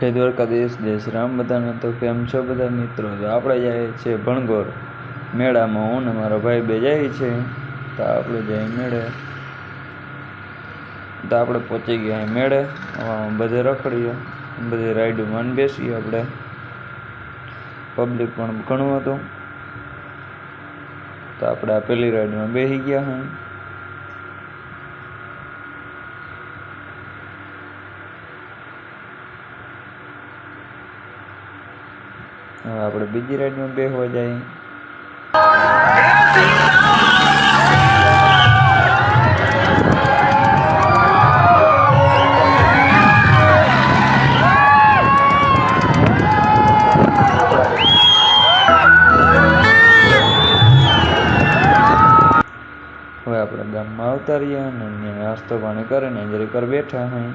જય દ્વારકાધીશ, જય શ્રી રામ બધાને। તો કેમ છો બધા મિત્રો? તો આપણે જાય છે ભણગોર મેળામાં। હું ને મારો ભાઈ બે જાય છે। તો આપણે જઈએ મેળે। તો આપણે પહોંચી ગયા મેળે। બધે રખડીએ, બધી રાઈડમાં બેસીએ આપણે। પબ્લિક પણ ઘણું હતું। તો આપણે આ પેલી રાઈડમાં બેસી ગયા हैं। હવે આપણે બીજી રાઈડમાં બેસવા જઈએ। હવે આપણે ગામમાં આવતા રહ્યા અને નાસ્તો પાણી કરીને જરીક વાર બેઠા हैं।